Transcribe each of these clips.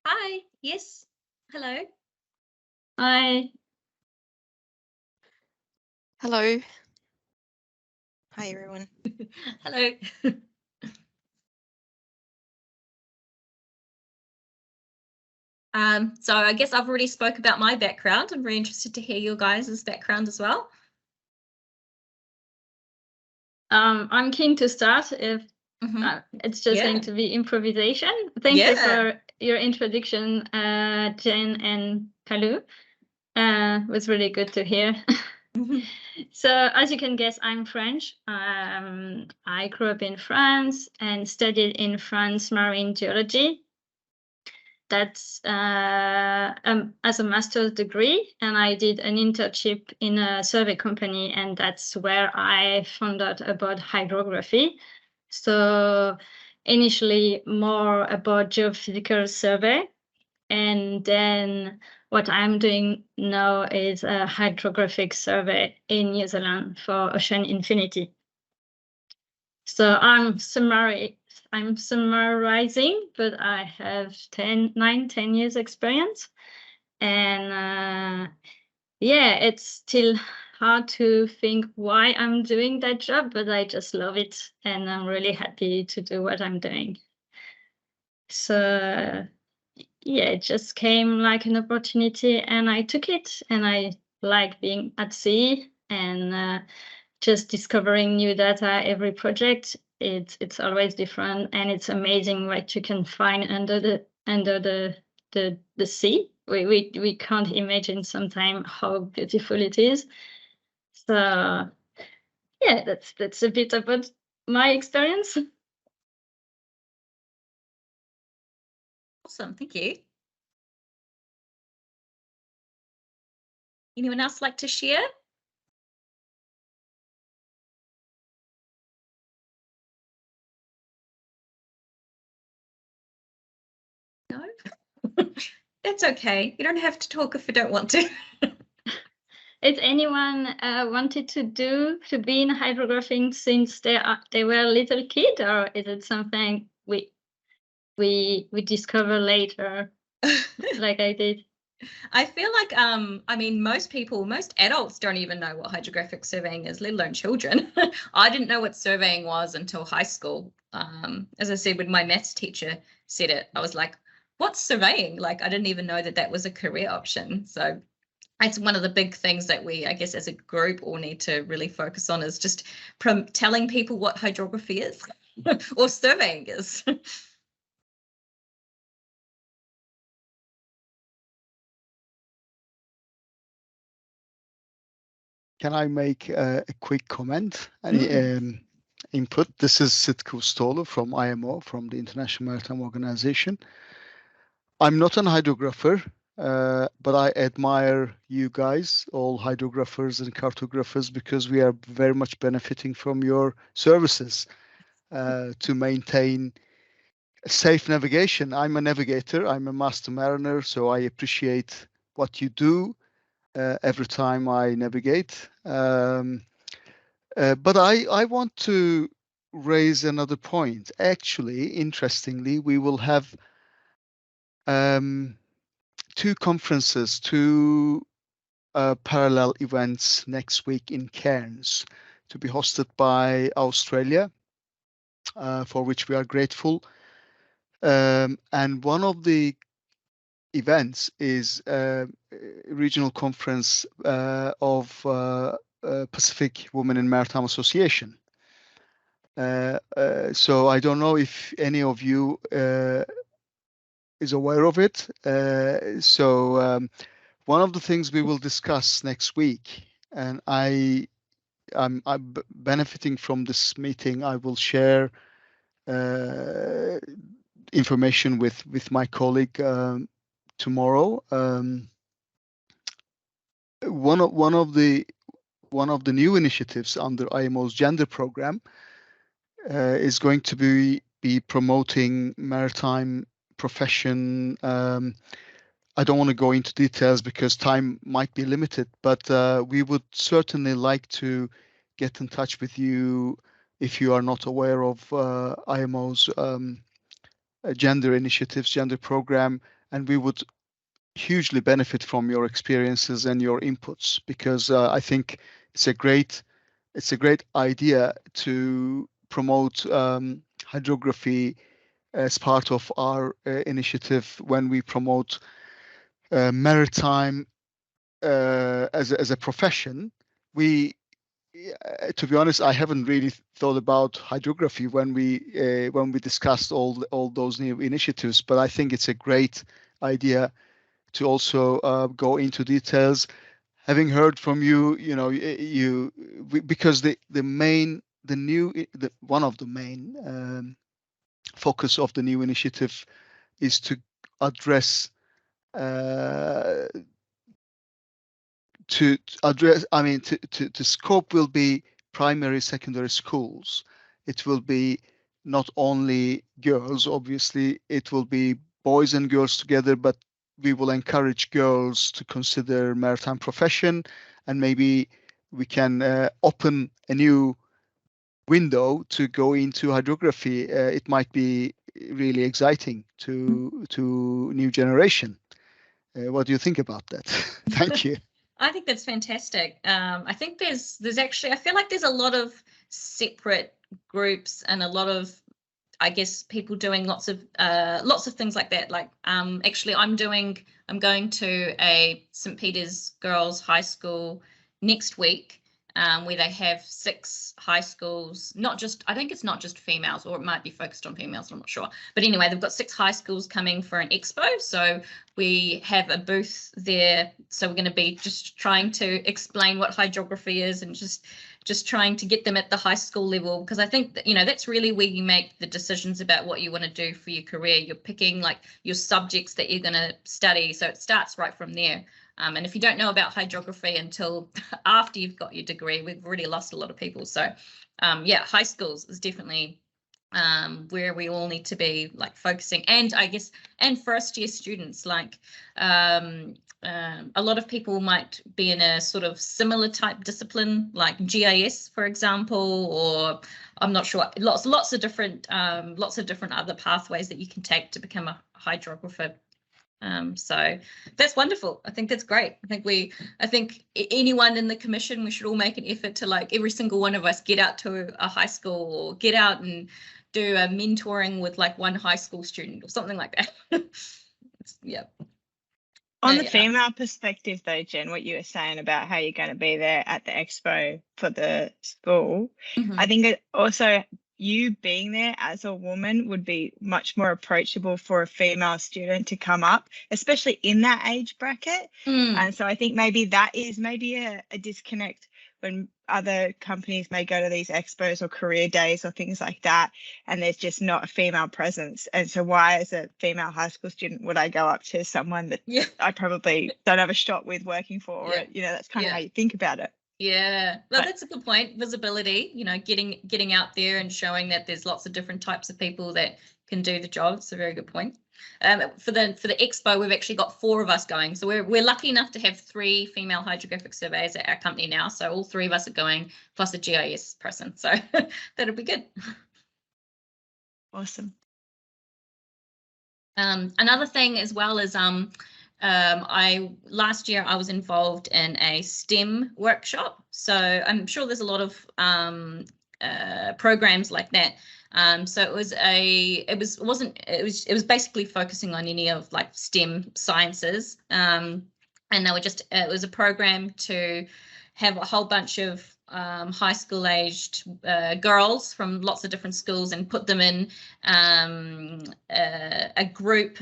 Hi. Yes. Hello. Hi. Hello. Hi, everyone. Hello. So I guess I've already spoke about my background. I'm very interested to hear your guys' background as well. I'm keen to start if it's just going to be improvisation. Thank you for your introduction, Jen and Kalu. It was really good to hear. So as you can guess, I'm French. I grew up in France and studied in France marine geology. That's as a master's degree, and I did an internship in a survey company, and that's where I found out about hydrography. So initially more about geophysical survey, and then what I'm doing now is a hydrographic survey in New Zealand for Ocean Infinity. So I'm summarizing, but I have 10 years experience. And yeah, it's still hard to think why I'm doing that job, but I just love it. And I'm really happy to do what I'm doing. So yeah, it just came like an opportunity and I took it, and I like being at sea and just discovering new data every project. It's always different, and it's amazing what you can find under the sea. We can't imagine sometimes how beautiful it is. So yeah, that's a bit about my experience. Awesome, thank you. Anyone else like to share? No? It's okay. You don't have to talk if you don't want to. Is anyone wanted to be in hydrographing since they were a little kid, or is it something we discover later, like I did? I feel like I mean most adults don't even know what hydrographic surveying is, let alone children. I didn't know what surveying was until high school. As I said, when my maths teacher said it, I was like, what's surveying? Like, I didn't even know that was a career option. So it's one of the big things that we, I guess, as a group all need to really focus on, is just telling people what hydrography is or surveying is. Can I make a quick comment and input? This is Sitko Stoller from IMO, from the International Maritime Organization. I'm not an hydrographer, but I admire you guys, all hydrographers and cartographers, because we are very much benefiting from your services to maintain safe navigation. I'm a navigator, I'm a master mariner, so I appreciate what you do every time I navigate. But I want to raise another point. Actually, interestingly, we will have two conferences, two parallel events next week in Cairns, to be hosted by Australia, for which we are grateful. And one of the events is a regional conference of Pacific Women in Maritime Association. So I don't know if any of you is aware of it. So one of the things we will discuss next week, and I'm benefiting from this meeting, I will share information with my colleague tomorrow. One of the new initiatives under IMO's gender program is going to be promoting maritime profession. I don't want to go into details because time might be limited, but we would certainly like to get in touch with you if you are not aware of IMO's gender initiatives, gender program, and we would hugely benefit from your experiences and your inputs, because I think it's a great idea to promote hydrography as part of our initiative when we promote maritime as a profession. We, to be honest, I haven't really thought about hydrography when we discussed all those new initiatives, but I think it's a great idea to also go into details. Having heard from you, because one of the main focus of the new initiative is to address the scope will be primary, secondary schools. It will be not only girls, obviously, it will be boys and girls together, but we will encourage girls to consider maritime profession, and maybe we can open a new window to go into hydrography. It might be really exciting to new generation. What do you think about that? Thank you. I think that's fantastic. I think there's actually, I feel like there's a lot of separate groups and a lot of, I guess, people doing lots of things like that. Like actually I'm going to a St. Peter's Girls High School next week, where they have 6 high schools, I think it's not just females, or it might be focused on females, I'm not sure. But anyway, they've got 6 high schools coming for an expo. So we have a booth there. So we're going to be just trying to explain what hydrography is, and just trying to get them at the high school level, because I think that, that's really where you make the decisions about what you want to do for your career. You're picking like your subjects that you're going to study. So it starts right from there. And if you don't know about hydrography until after you've got your degree, we've already lost a lot of people. So yeah, high schools is definitely where we all need to be like focusing. And I guess, and first year students, like a lot of people might be in a sort of similar type discipline, like GIS, for example, or I'm not sure, lots of different other pathways that you can take to become a hydrographer. So that's wonderful. I think that's great. I think anyone in the commission, we should all make an effort to, like, every single one of us get out to a high school, or get out and do a mentoring with like one high school student or something like that. Yeah. On the female perspective though, Jen, what you were saying about how you're going to be there at the expo for the school, I think it also, you being there as a woman would be much more approachable for a female student to come up, especially in that age bracket. And so I think maybe that is maybe a disconnect when other companies may go to these expos or career days or things like that, and there's just not a female presence. And so why, as a female high school student, would I go up to someone that I probably don't have a shot with working for? Or, that's kind of how you think about it. Yeah, well, that's a good point. Visibility, getting out there and showing that there's lots of different types of people that can do the job. It's a very good point. For the expo, we've actually got 4 of us going. So we're lucky enough to have 3 female hydrographic surveyors at our company now. So all 3 of us are going, plus a GIS person. So that'll be good. Awesome. Another thing as well is last year I was involved in a STEM workshop. So I'm sure there's a lot of programs like that. So it was basically focusing on any of like STEM sciences. And it was a program to have a whole bunch of high school aged girls from lots of different schools, and put them in a group,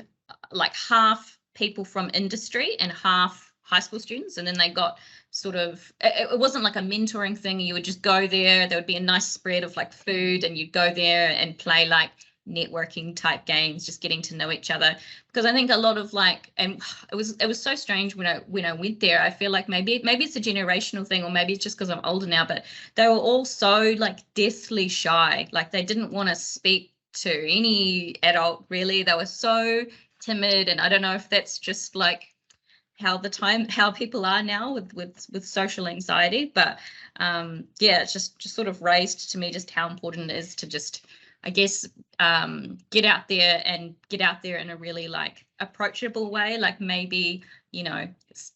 like half people from industry and half high school students. And then they got sort of, it wasn't like a mentoring thing. You would just go there would be a nice spread of like food, and you'd go there and play like networking type games, just getting to know each other. Because I think a lot of like, and it was so strange when I went there. I feel like maybe it's a generational thing, or maybe it's just because I'm older now, but they were all so like deathly shy. Like they didn't want to speak to any adult really. They were so timid, and I don't know if that's just like how people are now with social anxiety, but yeah, it's just sort of raised to me just how important it is to just, I guess, get out there in a really like approachable way, like maybe, you know,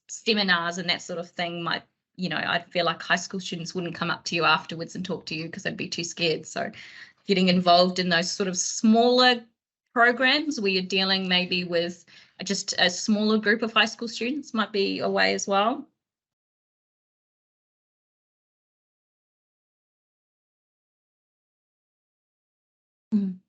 seminars and that sort of thing might, you know, I feel like high school students wouldn't come up to you afterwards and talk to you because they'd be too scared. So getting involved in those sort of smaller programs where you're dealing maybe with just a smaller group of high school students might be a way as well. Mm.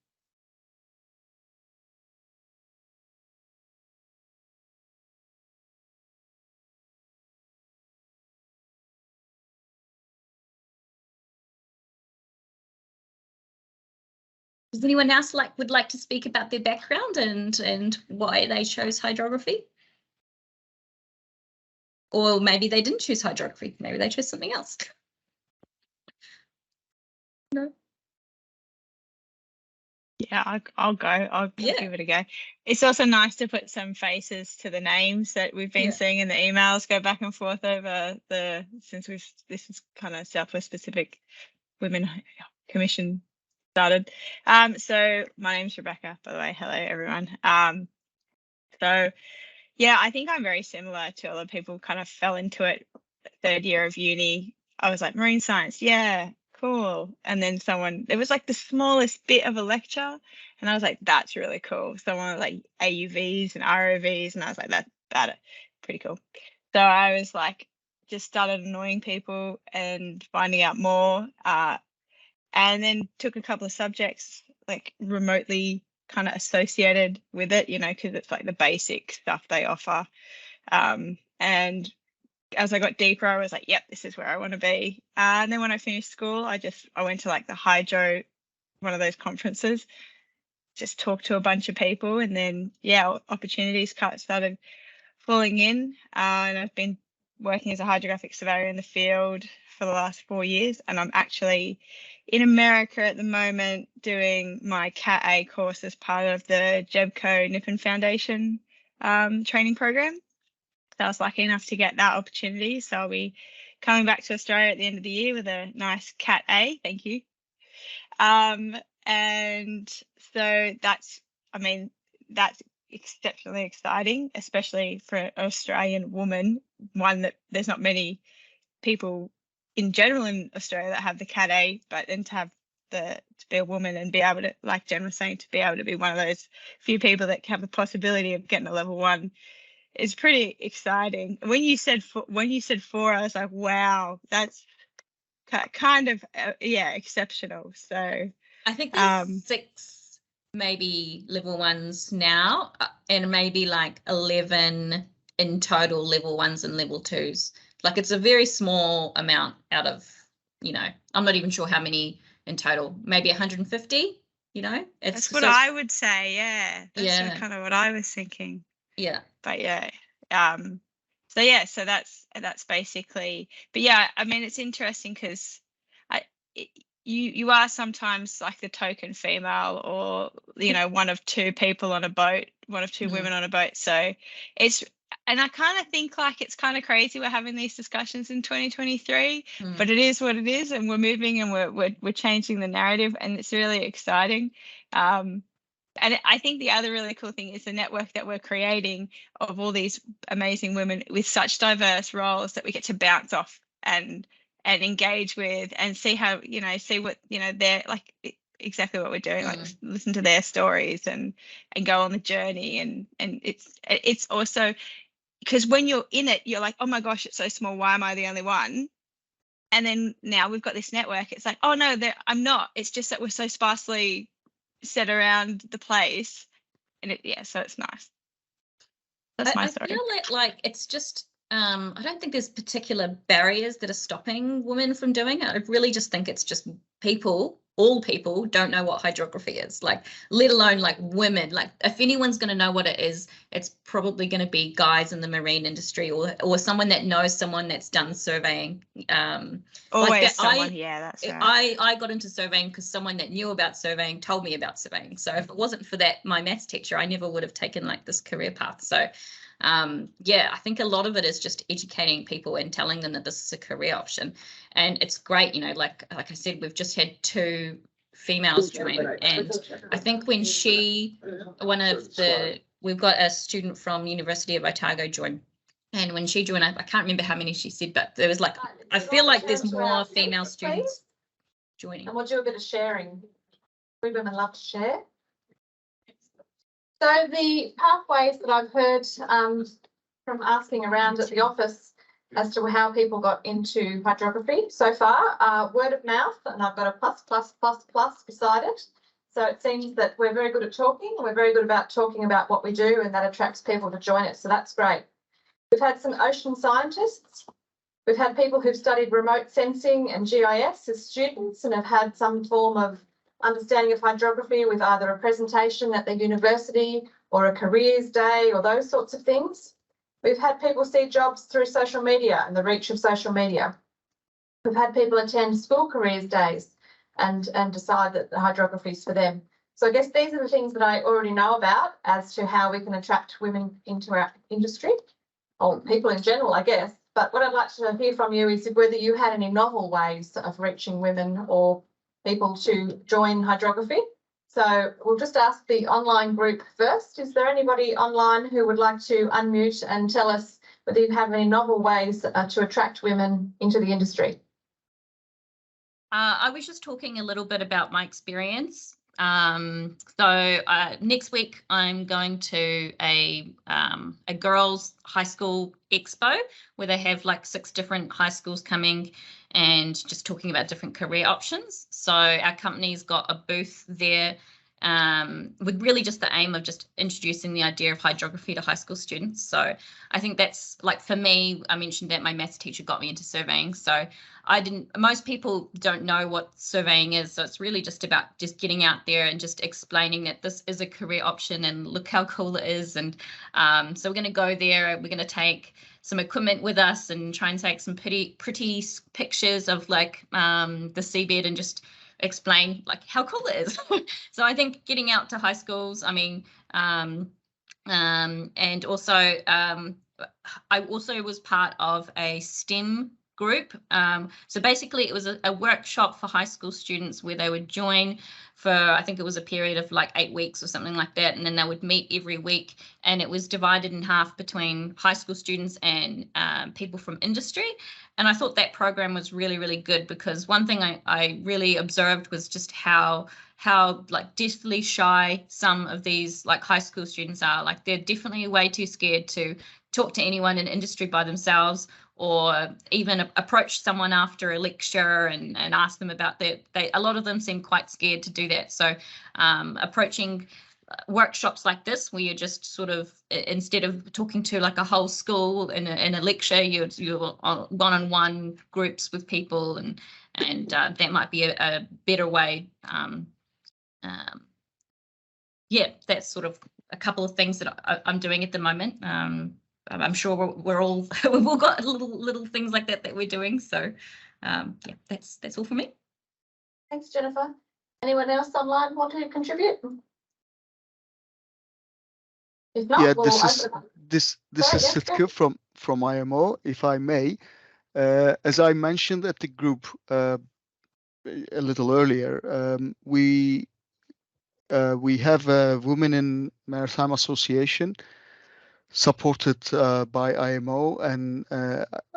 Does anyone else would like to speak about their background and why they chose hydrography? Or maybe they didn't choose hydrography. Maybe they chose something else. No. Yeah, I'll go. I'll give it a go. It's also nice to put some faces to the names that we've been seeing in the emails go back and forth over since this is kind of Southwest specific Women Commission started. So my name's Rebecca, by the way. Hello, everyone. So yeah, I think I'm very similar to a lot of people. Kind of fell into it third year of uni. I was like, marine science, yeah, cool. And then it was like the smallest bit of a lecture, and I was like, that's really cool. Someone like AUVs and ROVs, and I was like, that's pretty cool. So I was like, just started annoying people and finding out more, and then took a couple of subjects like remotely kind of associated with it, you know, because it's like the basic stuff they offer. And as I got deeper, I was like, yep, this is where I want to be. And then when I finished school, I went to like the Hydro, one of those conferences, just talked to a bunch of people, and then opportunities started falling in. And I've been working as a hydrographic surveyor in the field for the last 4 years, and I'm actually in America at the moment doing my Cat A course as part of the JEBCO Nippon Foundation training program. So I was lucky enough to get that opportunity. So I'll be coming back to Australia at the end of the year with a nice Cat A. Thank you. And so that's exceptionally exciting, especially for an Australian woman, one that there's not many people in general in Australia that have the Cat A, but then to be a woman and be able to, like Jen was saying, to be able to be one of those few people that have the possibility of getting a level 1 is pretty exciting. When you said 4, I was like, wow, that's kind of exceptional. So I think there's 6 maybe level 1s now, and maybe like 11 in total level 1s and level 2s. Like it's a very small amount out of, you know, I'm not even sure how many in total, maybe 150, you know. That's what I would say, yeah. That's kind of what I was thinking. Yeah. But so that's basically, but yeah, I mean, it's interesting because you are sometimes like the token female, or, you know, one of 2 people on a boat, one of 2 women on a boat. So and I kind of think like it's kind of crazy we're having these discussions in 2023, but it is what it is, and we're moving and we're changing the narrative, and it's really exciting. And I think the other really cool thing is the network that we're creating of all these amazing women with such diverse roles that we get to bounce off and engage with and see how, you know, see what, you know, they're like, exactly what we're doing, like listen to their stories and go on the journey. And it's also because when you're in it, you're like, oh my gosh, it's so small, why am I the only one? And then now we've got this network, it's like, oh no, I'm not, it's just that we're so sparsely set around the place, and so it's nice. That's my story. I feel like it's just I don't think there's particular barriers that are stopping women from doing it. I really just think it's just all people don't know what hydrography is, like, let alone like women. Like if anyone's going to know what it is, it's probably going to be guys in the marine industry or someone that knows someone that's done surveying. Always someone, that's right. I got into surveying because someone that knew about surveying told me about surveying. So if it wasn't for that, my maths teacher, I never would have taken like this career path. So I think a lot of it is just educating people and telling them that this is a career option, and it's great. You know, like I said, we've just had 2 females join. And I think when we've got a student from University of Otago join. And when she joined, I can't remember how many she said, but there was like, I feel like there's more female students joining. And we'll do a bit of sharing. We women love to share. So the pathways that I've heard from asking around at the office as to how people got into hydrography so far are word of mouth, and I've got a plus beside it. So it seems that we're very good at talking, and we're very good about talking about what we do, and that attracts people to join it. So that's great. We've had some ocean scientists. We've had people who've studied remote sensing and GIS as students and have had some form of understanding of hydrography with either a presentation at the university or a careers day or those sorts of things. We've had people see jobs through social media and the reach of social media. We've had people attend school careers days and decide that the hydrography is for them. So I guess these are the things that I already know about as to how we can attract women into our industry, or people in general, I guess. But what I'd like to hear from you is whether you had any novel ways of reaching women or people to join hydrography. So we'll just ask the online group first. Is there anybody online who would like to unmute and tell us whether you have any novel ways to attract women into the industry? I was just talking a little bit about my experience. Next week I'm going to a girls' high school expo where they have like 6 different high schools coming and just talking about different career options. So our company's got a booth there with really just the aim of just introducing the idea of hydrography to high school students. So I think that's like, for me, I mentioned that my maths teacher got me into surveying. So most people don't know what surveying is. So it's really just about just getting out there and just explaining that this is a career option and look how cool it is. And so we're going to go there. We're going to take some equipment with us and try and take some pretty pictures of like the seabed and just explain like how cool it is. So I think getting out to high schools, I mean, and also I also was part of a STEM group. So basically it was a workshop for high school students where they would join for, I think it was a period of like 8 weeks or something like that. And then they would meet every week, and it was divided in half between high school students and people from industry. And I thought that program was really, really good, because one thing I really observed was just how like deathly shy some of these like high school students are. Like they're definitely way too scared to talk to anyone in industry by themselves, or even approach someone after a lecture and ask them about that. A lot of them seem quite scared to do that. So approaching workshops like this, where you're just sort of, instead of talking to like a whole school in a lecture, you're one-on-one groups with people, and that might be a better way. Yeah, that's sort of a couple of things that I'm doing at the moment. I'm sure we've all got little things like that we're doing. So yeah, that's all for me. Thanks, Jennifer. Anyone else online want to contribute? If not, yeah, we'll this is Sitke from IMO, if I may. As I mentioned at the group a little earlier, we have a Women in Maritime Association supported by IMO, and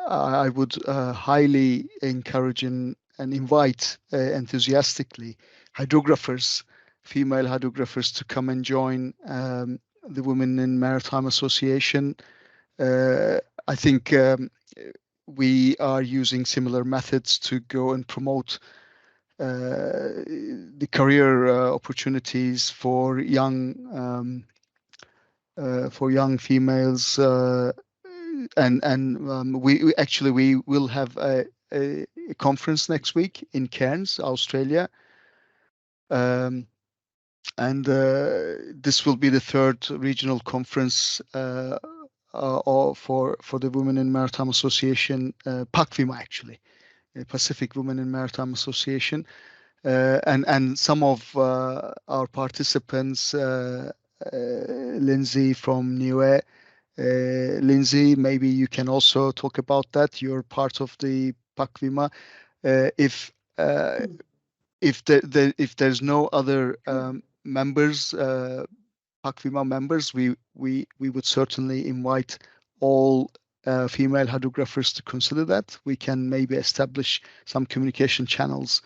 I would highly encourage and invite enthusiastically hydrographers, female hydrographers, to come and join the Women in Maritime Association. I think we are using similar methods to go and promote the career opportunities for young females, and we actually will have a conference next week in Cairns, Australia, and this will be the 3rd regional conference for the Women in Maritime Association, PACVIMA, actually, Pacific Women in Maritime Association, and some of our participants, Lindsay from Niue. Lindsay, maybe you can also talk about that. You're part of the PACVIMA. If if there's no other members, PACVIMA members, we would certainly invite all female hydrographers to consider that. We can maybe establish some communication channels.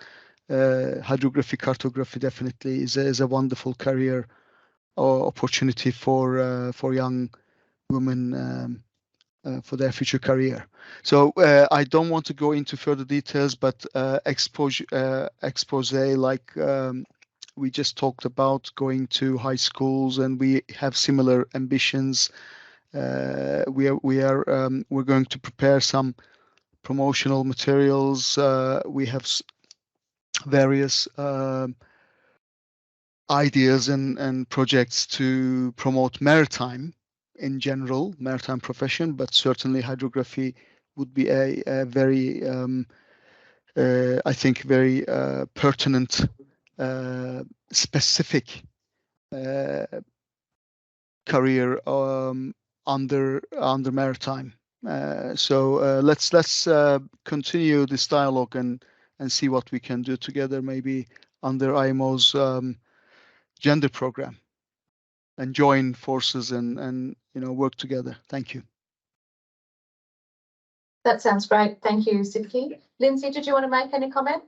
Hydrography, cartography definitely is a wonderful career or opportunity for young women for their future career. So I don't want to go into further details, but expose like we just talked about, going to high schools, and we have similar ambitions. We're going to prepare some promotional materials. We have various ideas and projects to promote maritime in general, maritime profession, but certainly hydrography would be a very, I think, very pertinent, specific career under maritime. So let's continue this dialogue and see what we can do together, maybe under IMO's gender program, and join forces and work together. Thank you. That sounds great. Thank you, Sidki. Lindsay, did you want to make any comment?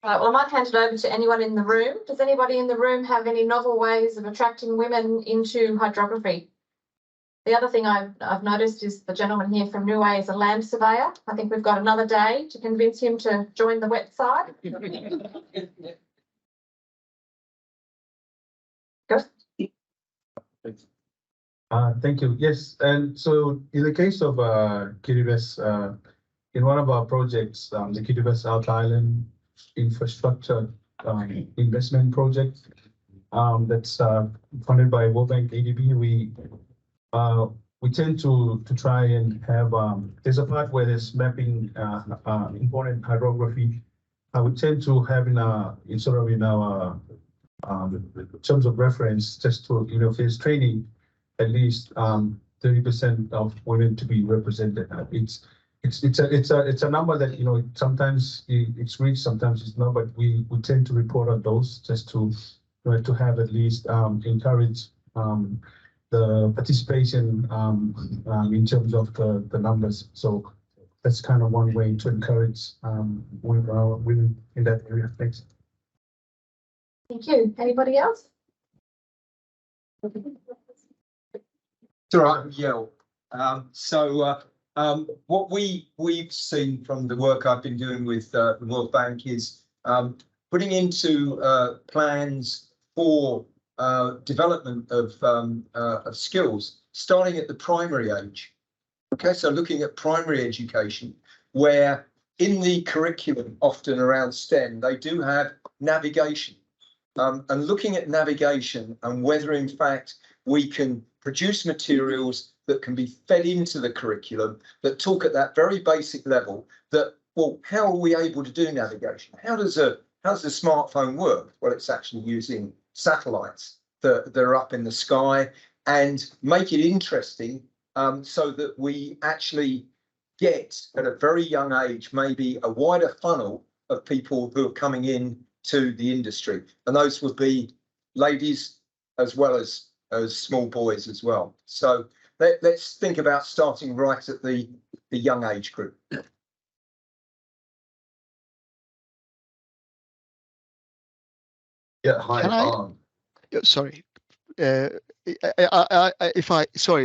Right, well, I might hand it over to anyone in the room. Does anybody in the room have any novel ways of attracting women into hydrography? The other thing I've noticed is the gentleman here from Niue is a land surveyor. I think we've got another day to convince him to join the wet side. Go. Thank you. Yes, and so in the case of Kiribati, in one of our projects, the Kiribati South Island infrastructure investment project that's funded by World Bank ADB, we tend to try and have there's a part where there's mapping important hydrography. We tend to have in our terms of reference, just to if there's training, at least 30% of women to be represented. It's a number that sometimes it's reached, sometimes it's not, but we tend to report on those just to have at least encourage the participation in terms of the numbers. So that's kind of one way to encourage women in that area. Thanks. Thank you. Anybody else? Right, yeah. What we've seen from the work I've been doing with the World Bank is putting into plans for development of skills, starting at the primary age. Okay, so looking at primary education, where in the curriculum, often around STEM, they do have navigation, and looking at navigation and whether in fact we can produce materials that can be fed into the curriculum that talk at that very basic level that, well, how are we able to do navigation? How does a smartphone work? Well, it's actually using satellites that are up in the sky, and make it interesting so that we actually get at a very young age maybe a wider funnel of people who are coming in to the industry, and those would be ladies as well as small boys as well. So let's think about starting right at the young age group. Yeah, hi. Sorry,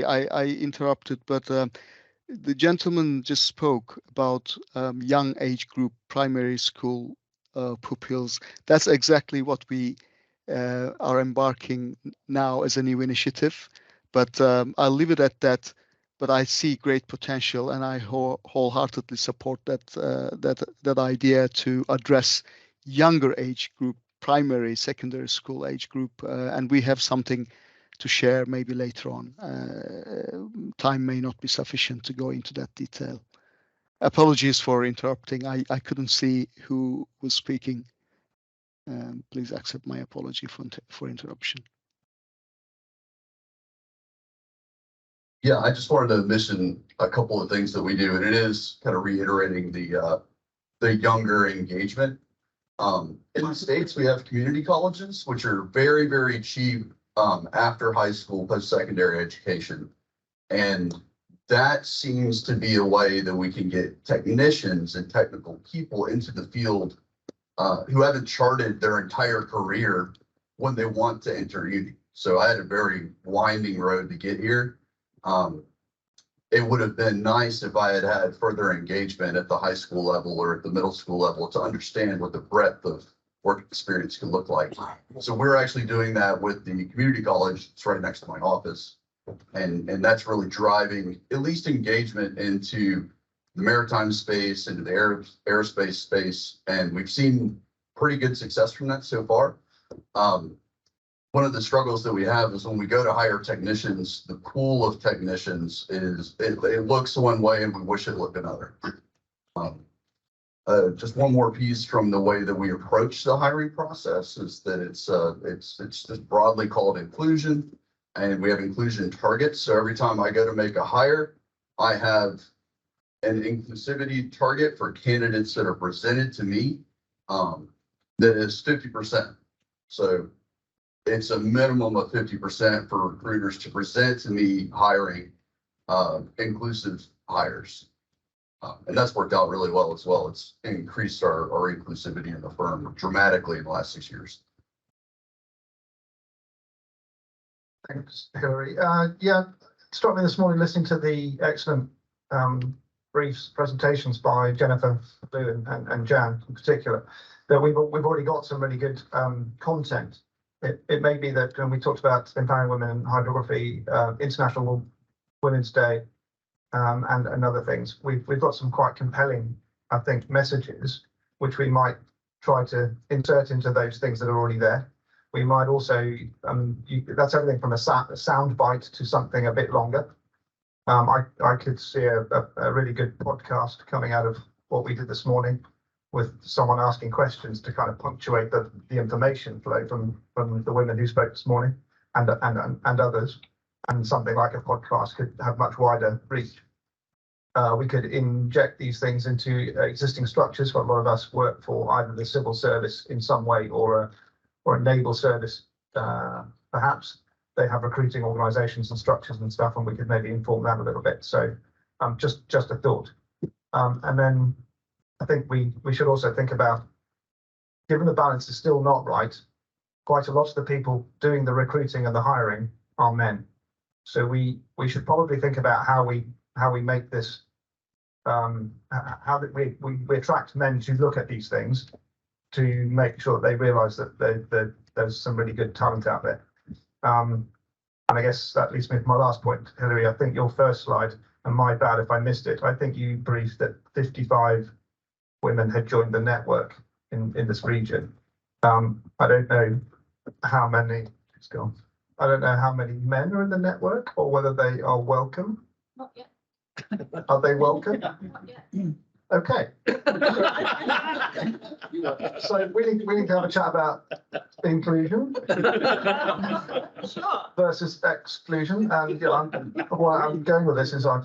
I interrupted, but the gentleman just spoke about young age group primary school pupils. That's exactly what we are embarking now as a new initiative, but I'll leave it at that. But I see great potential, and I wholeheartedly support that idea to address younger age group, primary, secondary school age group, and we have something to share maybe later on. Time may not be sufficient to go into that detail. Apologies for interrupting. I couldn't see who was speaking. Please accept my apology for interruption. Yeah, I just wanted to mention a couple of things that we do, and it is kind of reiterating the younger engagement. In the States, we have community colleges, which are very, very cheap after high school, post-secondary education. And that seems to be a way that we can get technicians and technical people into the field who haven't charted their entire career when they want to enter uni. So I had a very winding road to get here. It would have been nice if I had had further engagement at the high school level or at the middle school level to understand what the breadth of work experience could look like. So we're actually doing that with the community college. It's right next to my office. And that's really driving at least engagement into the maritime space, into the aerospace space. And we've seen pretty good success from that so far. One of the struggles that we have is when we go to hire technicians, the pool of technicians it looks one way and we wish it looked another. Just one more piece from the way that we approach the hiring process is that it's just broadly called inclusion, and we have inclusion targets. So every time I go to make a hire, I have an inclusivity target for candidates that are presented to me that is 50%. So it's a minimum of 50% for recruiters to present to me hiring inclusive hires. And that's worked out really well as well. It's increased our inclusivity in the firm dramatically in the last 6 years. Thanks, Hilary. Yeah, struck me this morning listening to the excellent briefs presentations by Jennifer, Lou, and Jan in particular, that we've already got some really good content. It may be that when we talked about empowering women in hydrography, International Women's Day, and other things, we've got some quite compelling, I think, messages which we might try to insert into those things that are already there. We might also, that's everything from a sound bite to something a bit longer. I could see a really good podcast coming out of what we did this morning, with someone asking questions to kind of punctuate the information flow from the women who spoke this morning and others. And something like a podcast could have much wider reach. We could inject these things into existing structures. What a lot of us work for, either the civil service in some way or a naval service, perhaps. They have recruiting organisations and structures and stuff, and we could maybe inform that a little bit. So just a thought. And then I think we should also think about, given the balance is still not right, quite a lot of the people doing the recruiting and the hiring are men. So we should probably think about how we make this, how we attract men to look at these things, to make sure that they realise that there's some really good talent out there. And I guess that leads me to my last point, Hilary. I think your first slide, and my bad if I missed it, I think you briefed that 55 women had joined the network in this region. I don't know how many, it's gone. I don't know how many men are in the network or whether they are welcome. Not yet. Are they welcome? Not yet. Okay. So we need to have a chat about inclusion versus exclusion. And what I'm going with this is I'm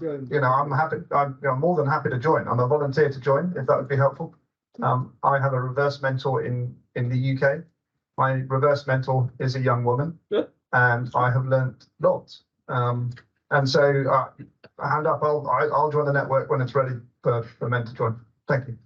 more than happy to join. I'm a volunteer to join, if that would be helpful. I have a reverse mentor in the UK. My reverse mentor is a young woman, and I have learnt lots. And so hand up, I'll join the network when it's ready for men to join. Thank you.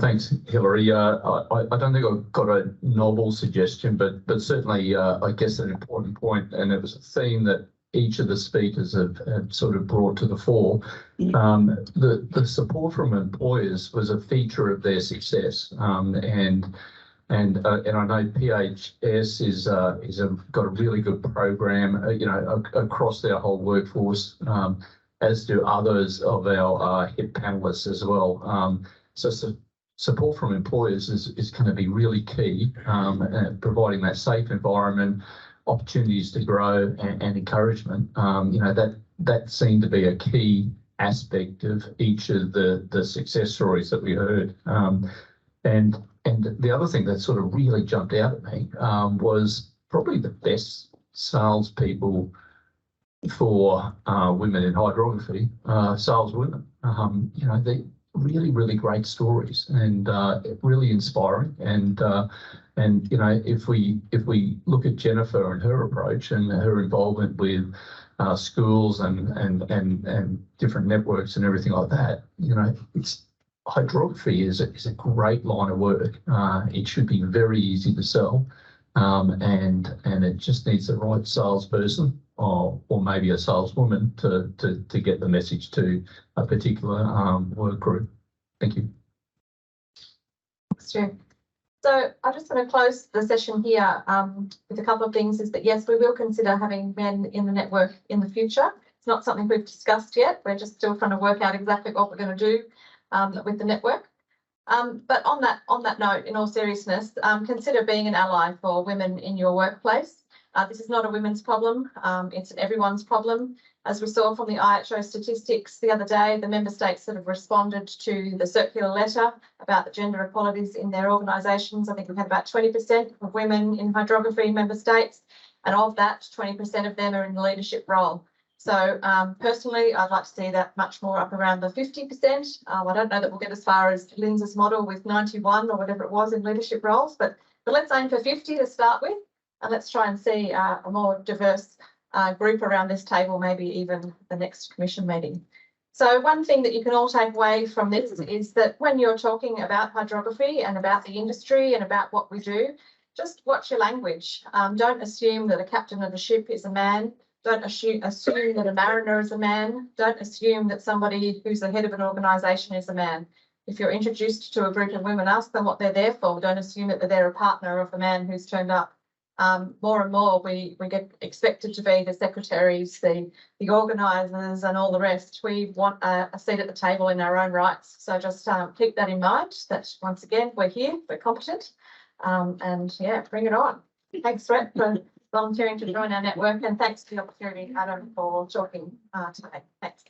Thanks, Hilary. I don't think I've got a novel suggestion, but certainly I guess an important point, and it was a theme that each of the speakers have sort of brought to the fore. The support from employers was a feature of their success, and I know PHS is got a really good program, across their whole workforce, as do others of our HIP panelists as well. So support from employers is going to be really key, providing that safe environment, opportunities to grow, and encouragement. That seemed to be a key aspect of each of the success stories that we heard. the other thing that sort of really jumped out at me was probably the best salespeople for women in hydrography, saleswomen. You know, they really, really great stories and really inspiring. And you know, if we look at Jennifer and her approach and her involvement with schools and different networks and everything like that, you know, hydrography is a great line of work. It should be very easy to sell, and it just needs the right salesperson or maybe a saleswoman to get the message to a particular work group. Thank you. Thanks, Stu. So I just want to close the session here with a couple of things. Is that yes, we will consider having men in the network in the future. It's not something we've discussed yet. We're just still trying to work out exactly what we're going to do with the network. But on that note, in all seriousness, consider being an ally for women in your workplace. This is not a women's problem, it's everyone's problem. As we saw from the IHO statistics the other day, the member states that have responded to the circular letter about the gender equalities in their organisations, I think we've had about 20% of women in hydrography member states, and of that, 20% of them are in the leadership role. So personally, I'd like to see that much more up around the 50%. I don't know that we'll get as far as Lindsay's model with 91 or whatever it was in leadership roles, but let's aim for 50 to start with, and let's try and see a more diverse group around this table, maybe even the next commission meeting. So one thing that you can all take away from this is that when you're talking about hydrography and about the industry and about what we do, just watch your language. Don't assume that a captain of a ship is a man. Don't assume that a mariner is a man. Don't assume that somebody who's the head of an organisation is a man. If you're introduced to a group of women, ask them what they're there for. Don't assume that they're a partner of the man who's turned up. More and more we get expected to be the secretaries, the organisers and all the rest. We want a seat at the table in our own rights. So just keep that in mind, that once again, we're here, we're competent, and yeah, bring it on. Thanks, Rhett, for volunteering to join our network, and thanks for the opportunity, Adam, for talking today. Thanks.